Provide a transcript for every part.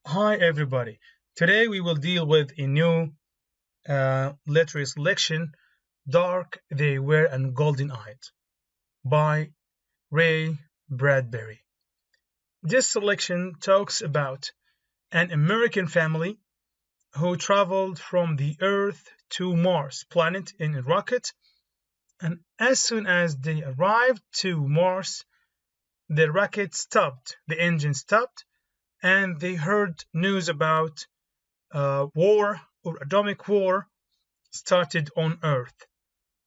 Hi, everybody. Today we will deal with a new literary selection, Dark They Were and Golden Eyed by Ray Bradbury. This selection talks about an American family who traveled from the Earth to Mars planet in a rocket, and as soon as they arrived to Mars, the rocket stopped, the engine stopped, and they heard news about war or atomic war started on Earth,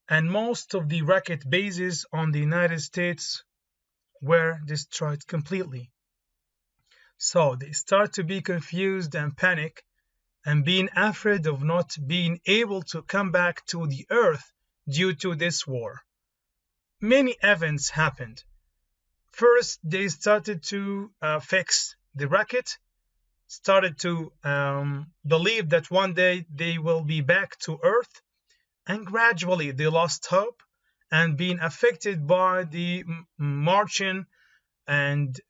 and most of the rocket bases on the United States were destroyed completely. So they start to be confused and panic and being afraid of not being able to come back to the Earth due to this war. Many events happened. First, they started to fix the rocket, started to believe that one day they will be back to Earth, and gradually they lost hope and being affected by the Martian and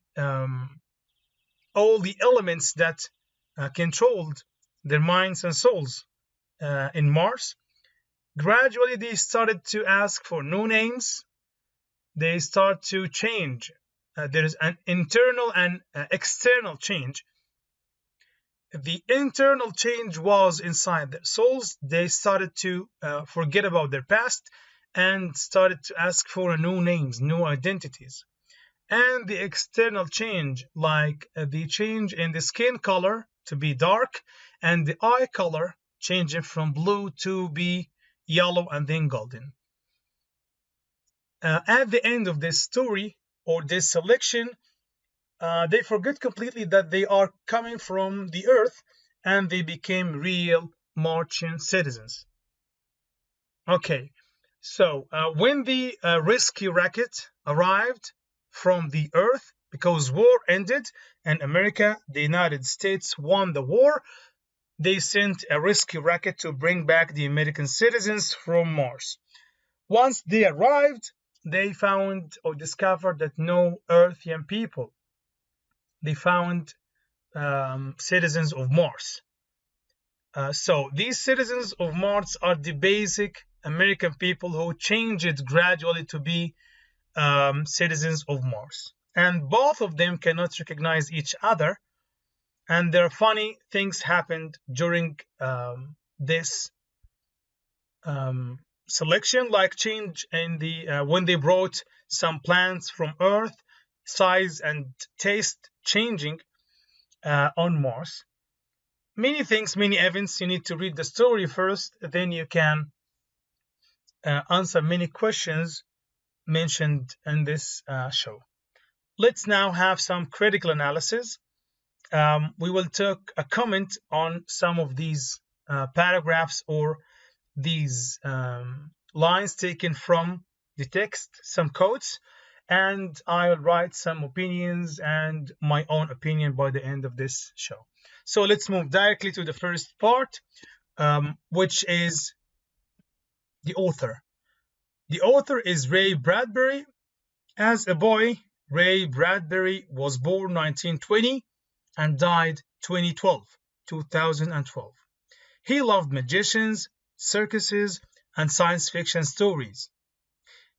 all the elements that controlled their minds and souls in Mars. Gradually, they started to ask for new names. They start to change. There is an internal and external change. The internal change was inside their souls. They started to forget about their past and started to ask for new names, new identities. And the external change, like the change in the skin color to be dark and the eye color changing from blue to be yellow and then golden. At the end of this story or this selection, they forget completely that they are coming from the Earth and they became real Martian citizens. Okay, so when the rescue rocket arrived from the Earth, because war ended and America, the United States, won the war, they sent a rescue rocket to bring back the American citizens from Mars. Once they arrived, they found or discovered that no Earthian people. They found citizens of Mars. So these citizens of Mars are the basic American people who changed gradually to be citizens of Mars. And both of them cannot recognize each other. And there are funny things happened during this selection, like change in the when they brought some plants from Earth, size and taste changing on Mars. Many things, many events. You need to read the story first, then you can answer many questions mentioned in this show. Let's now have some critical analysis. We will take a comment on some of these paragraphs or these lines taken from the text, some quotes, and I'll write some opinions and my own opinion by the end of this show. So let's move directly to the first part, which is the author. The author is Ray Bradbury. As a boy, Ray Bradbury was born 1920 and died 2012. He loved magicians, circuses, and science fiction stories.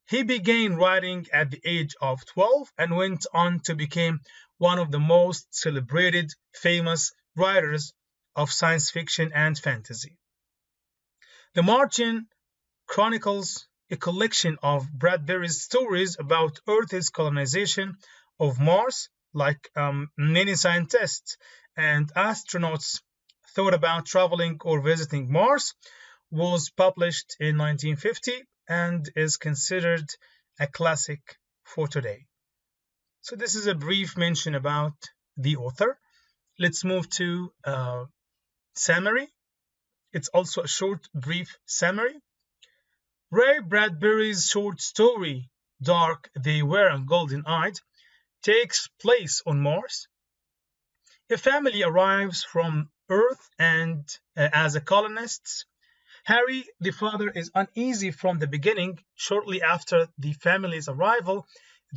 He began writing at the age of 12 and went on to become one of the most celebrated, famous writers of science fiction and fantasy. The Martian chronicles a collection of Bradbury's stories about Earth's colonization of Mars, like many scientists and astronauts thought about traveling or visiting Mars, was published in 1950 and is considered a classic for today. So this is a brief mention about the author. Let's move to summary. It's also a short, brief summary. Ray Bradbury's short story, Dark They Were and Golden Eyed, takes place on Mars. A family arrives from Earth and as a colonists. Harry, the father, is uneasy from the beginning. Shortly after the family's arrival,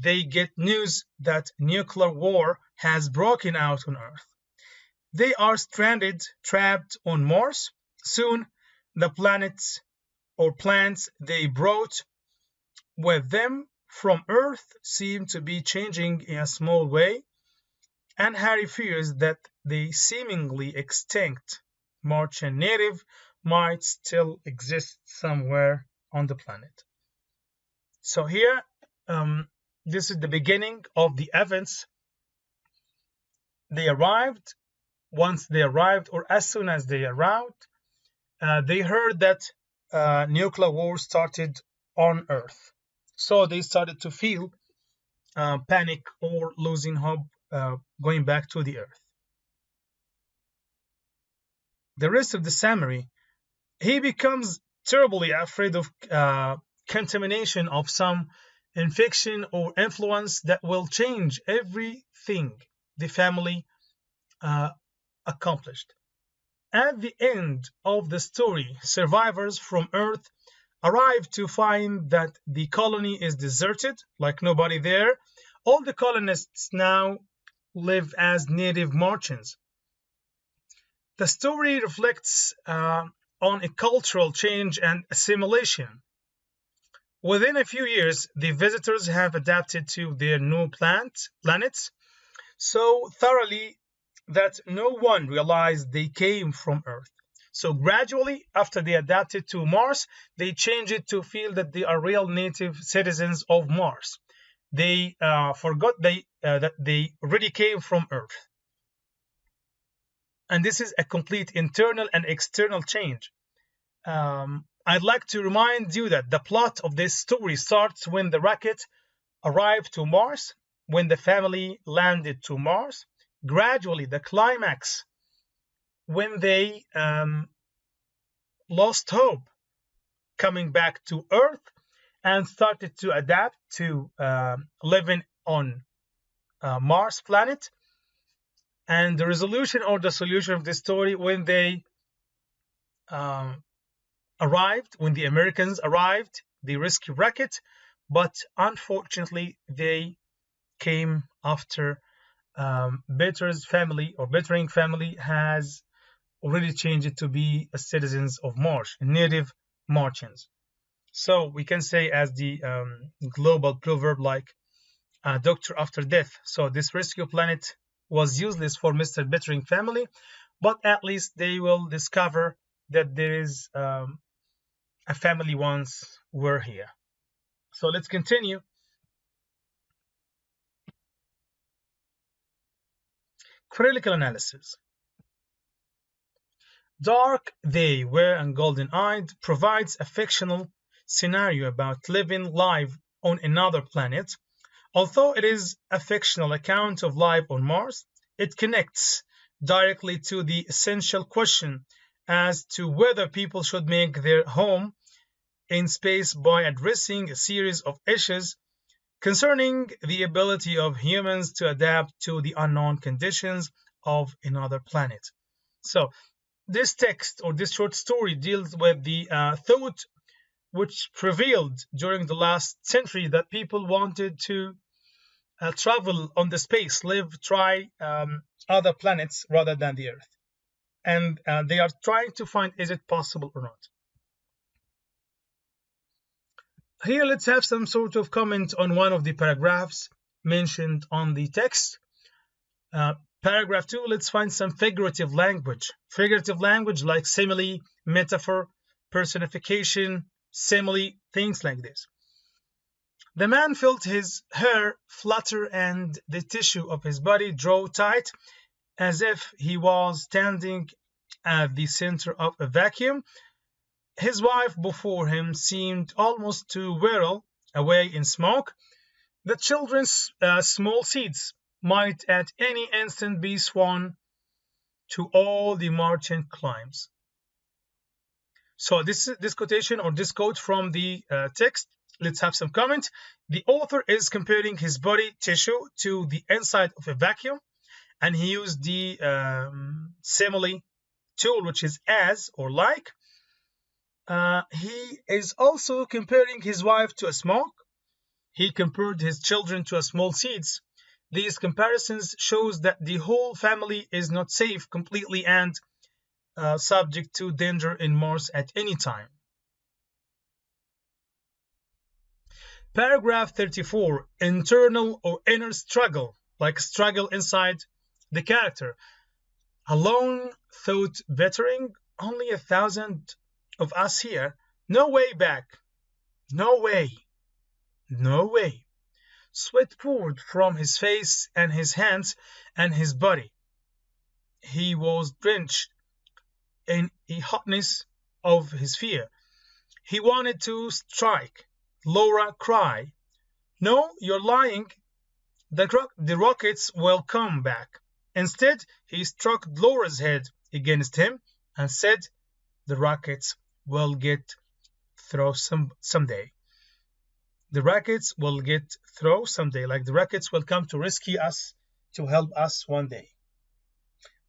they get news that nuclear war has broken out on Earth. They are stranded, trapped on Mars. Soon, the planets or plants they brought with them from Earth seem to be changing in a small way, and Harry fears that the seemingly extinct Martian native might still exist somewhere on the planet. So here, this is the beginning of the events. They arrived. Once they arrived, or as soon as they arrived, they heard that nuclear war started on Earth. So they started to feel panic or losing hope going back to the Earth. The rest of the summary, he becomes terribly afraid of contamination of some infection or influence that will change everything the family accomplished. At the end of the story, survivors from Earth arrive to find that the colony is deserted, like nobody there. All the colonists now live as native Martians. The story reflects on a cultural change and assimilation. Within a few years, the visitors have adapted to their new planets so thoroughly that no one realized they came from Earth. So gradually, after they adapted to Mars, they changed it to feel that they are real native citizens of Mars. They forgot that they already came from Earth. And this is a complete internal and external change. I'd like to remind you that the plot of this story starts when the rocket arrived to Mars, when the family landed to Mars. Gradually, the climax, when they lost hope coming back to Earth and started to adapt to living on Mars planet. And the resolution or the solution of this story when they arrived, when the Americans arrived, they rescued rocket, but unfortunately they came after Better's family or Bettering family has already changed it to be citizens of Mars, native Martians. So we can say as the global proverb like doctor after death. So this rescue planet was useless for Mr. Bettering family, but at least they will discover that there is a family once were here. So let's continue. Critical analysis. Dark They Were and Golden-Eyed provides a fictional scenario about living life on another planet. Although it is a fictional account of life on Mars, it connects directly to the essential question as to whether people should make their home in space by addressing a series of issues concerning the ability of humans to adapt to the unknown conditions of another planet. So, this text or this short story deals with the thought which prevailed during the last century that people wanted to travel on the space, try other planets rather than the Earth. And they are trying to find is it possible or not. Here, let's have some sort of comment on one of the paragraphs mentioned on the text. Paragraph 2, let's find some figurative language. Figurative language like simile, metaphor, personification, simile, things like this. The man felt his hair flutter and the tissue of his body draw tight as if he was standing at the center of a vacuum. His wife before him seemed almost to whirl away in smoke. The children's small seeds might at any instant be sworn to all the Martian climes. So this quotation or this quote from the text, let's have some comment. The author is comparing his body tissue to the inside of a vacuum, and he used the simile tool, which is as or like. He is also comparing his wife to a smoke. He compared his children to a small seeds. These comparisons shows that the whole family is not safe completely and subject to danger in Mars at any time. Paragraph 34. Internal or inner struggle, like struggle inside the character. Alone thought bettering, only 1,000 of us here. No way back. No way. No way. Sweat poured from his face and his hands and his body. He was drenched in the hotness of his fear. He wanted to strike. Laura cried, "No, you're lying. The rockets will come back." Instead, he struck Laura's head against him and said, "The rockets will get through someday. The rockets will get through someday." Like the rockets will come to rescue us, to help us one day.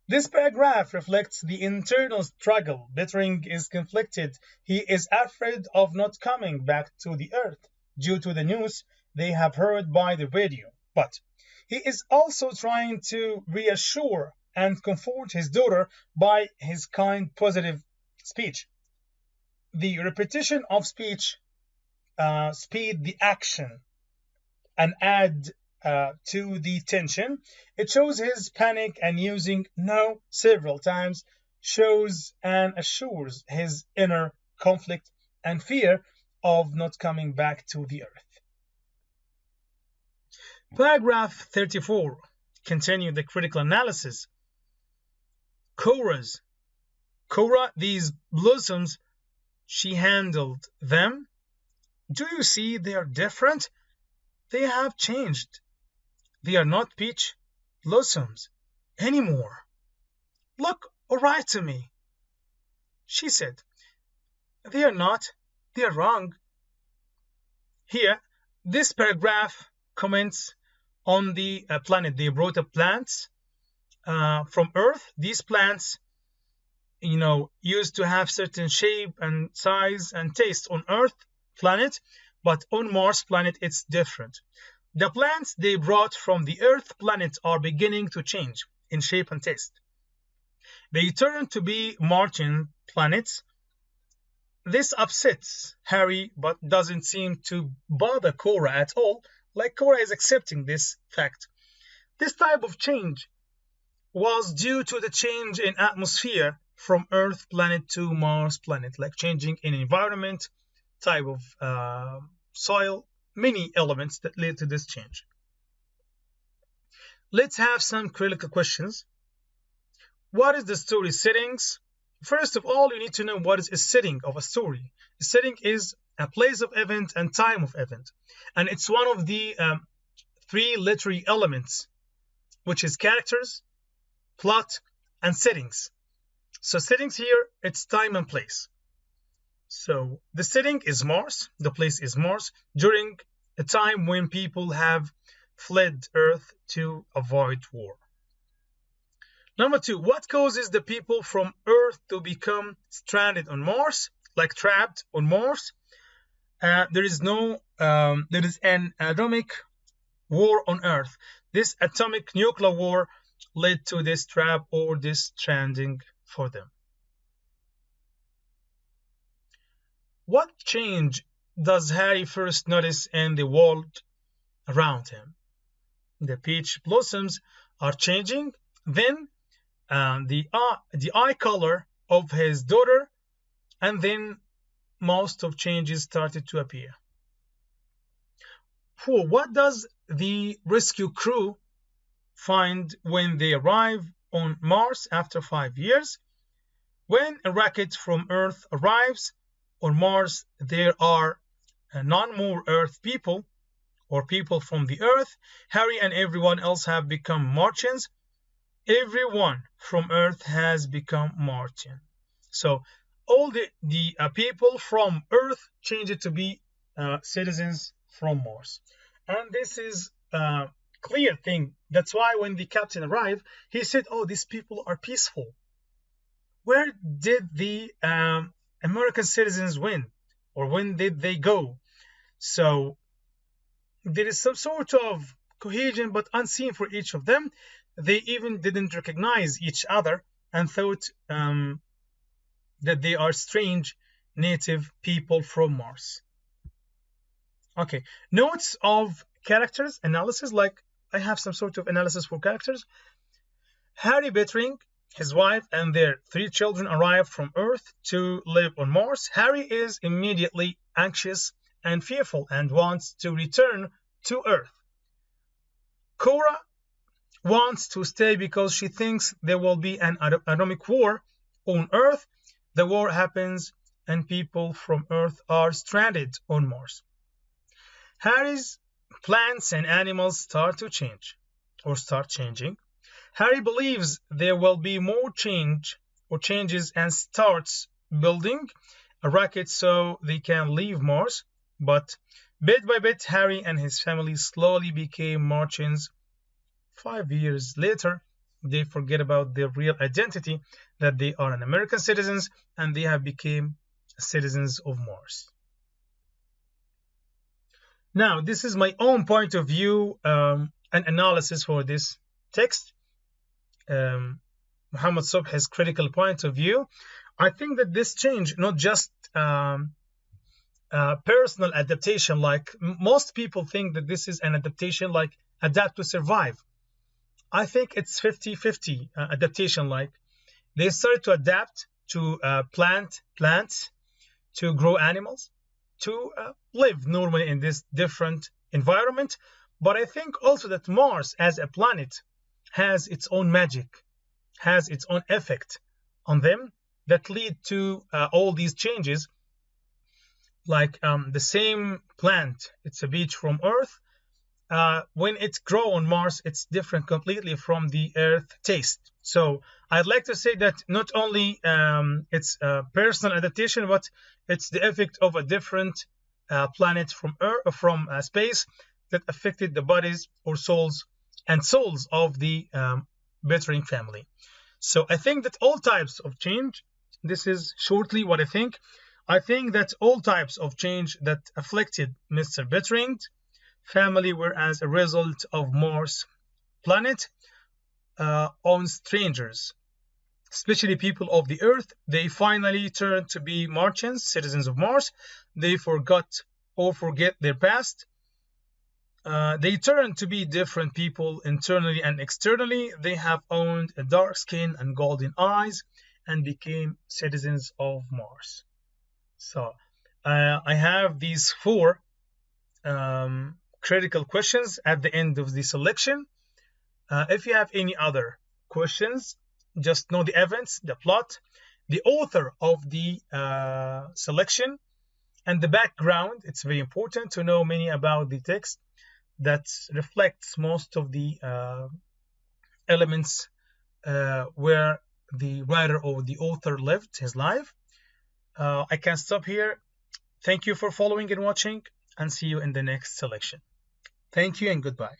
This paragraph reflects the internal struggle. Bettering is conflicted. He is afraid of not coming back to the earth due to the news they have heard by the radio. But he is also trying to reassure and comfort his daughter by his kind, positive speech. The repetition of speech speed the action and add to the tension. It shows his panic, and using "no" several times shows and assures his inner conflict and fear of not coming back to the earth. Paragraph 34. Continue the critical analysis. Cora, these blossoms, she handled them. Do you see they are different? They have changed. They are not peach blossoms anymore. Look all right to me. She said, "They are not. They are wrong." Here, this paragraph comments on the planet. They brought up plants from Earth. These plants, used to have certain shape and size and taste on Earth planet, but on Mars planet it's different. The plants they brought from the Earth planet are beginning to change in shape and taste. They turn to be Martian planets. This upsets Harry but doesn't seem to bother Cora at all, like Cora is accepting this fact. This type of change was due to the change in atmosphere from Earth planet to Mars planet, like changing in environment, type of soil, many elements that lead to this change. Let's have some critical questions. What is the story settings? First of all, you need to know what is a setting of a story. A setting is a place of event and time of event, and it's one of the three literary elements, which is characters, plot, and settings. So settings here, it's time and place. So the setting is Mars, the place is Mars, during a time when people have fled Earth to avoid war. Number two, what causes the people from Earth to become stranded on Mars, like trapped on Mars? There is an atomic war on Earth. This atomic nuclear war led to this trap or this stranding for them. What change does Harry first notice in the world around him? The peach blossoms are changing, then the eye color of his daughter, and then most of changes started to appear. 4. What does the rescue crew find when they arrive on Mars after 5 years? When a rocket from Earth arrives on Mars, there are none more Earth people or people from the Earth. Harry and everyone else have become Martians. Everyone from Earth has become Martian. So all the people from Earth changed to be citizens from Mars. And this is a clear thing. That's why when the captain arrived, he said, "Oh, these people are peaceful." Where did the American citizens went, or when did they go? So there is some sort of cohesion but unseen for each of them. They even didn't recognize each other and thought that they are strange native people from Mars. Okay, notes of characters analysis. Like, I have some sort of analysis for characters. Harry Pittering, his wife, and their 3 children arrive from Earth to live on Mars. Harry is immediately anxious and fearful and wants to return to Earth. Cora wants to stay because she thinks there will be an atomic war on Earth. The war happens and people from Earth are stranded on Mars. Harry's plants and animals start changing. Harry believes there will be more changes and starts building a rocket so they can leave Mars. But bit by bit, Harry and his family slowly became Martians. 5 years later, they forget about their real identity, that they are an American citizens, and they have become citizens of Mars. Now, this is my own point of view and analysis for this text. Muhammad Subhi's critical point of view. I think that this change, not just personal adaptation, like most people think that this is an adaptation like adapt to survive. I think it's 50-50 adaptation. Like, they started to adapt to plants, to grow animals, to live normally in this different environment. But I think also that Mars as a planet has its own magic, has its own effect on them that lead to all these changes. Like the same plant, it's a beach from Earth. When it grows on Mars, it's different completely from the Earth taste. So I'd like to say that not only it's personal adaptation, but it's the effect of a different planet from Earth, from space, that affected the bodies or souls of the Pittering family. So I think that all types of change, this is shortly what I think. I think that all types of change that afflicted Mr. Pittering's family were as a result of Mars planet on strangers, especially people of the Earth. They finally turned to be Martians, citizens of Mars. They forget their past. They turned to be different people internally and externally. They have owned a dark skin and golden eyes and became citizens of Mars. So I have these 4 critical questions at the end of the selection. If you have any other questions, just know the events, the plot, the author of the selection, and the background. It's very important to know many about the text that reflects most of the elements where the writer or the author lived his life. I can stop here. Thank you for following and watching, and see you in the next selection. Thank you and goodbye.